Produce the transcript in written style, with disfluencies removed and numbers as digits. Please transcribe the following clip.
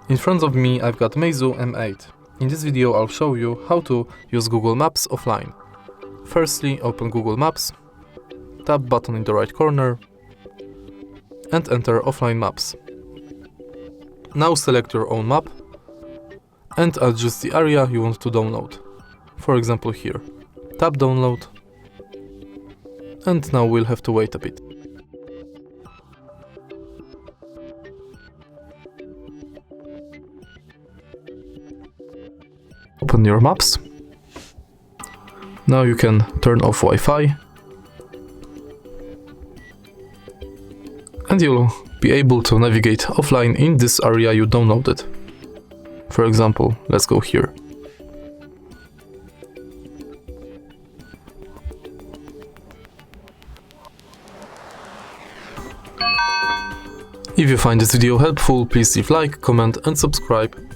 In front of me I've got MEIZU M8. In this video I'll show you how to use Google Maps offline. Firstly, open Google Maps, tap button in the right corner and enter Offline Maps. Now select your own map and adjust the area you want to download. For example here. Tap download and now we'll have to wait a bit. Open your maps. Now you can turn off Wi-Fi and you'll be able to navigate offline in this area you downloaded. For example, let's go here. If you find this video helpful, please leave like, comment and subscribe.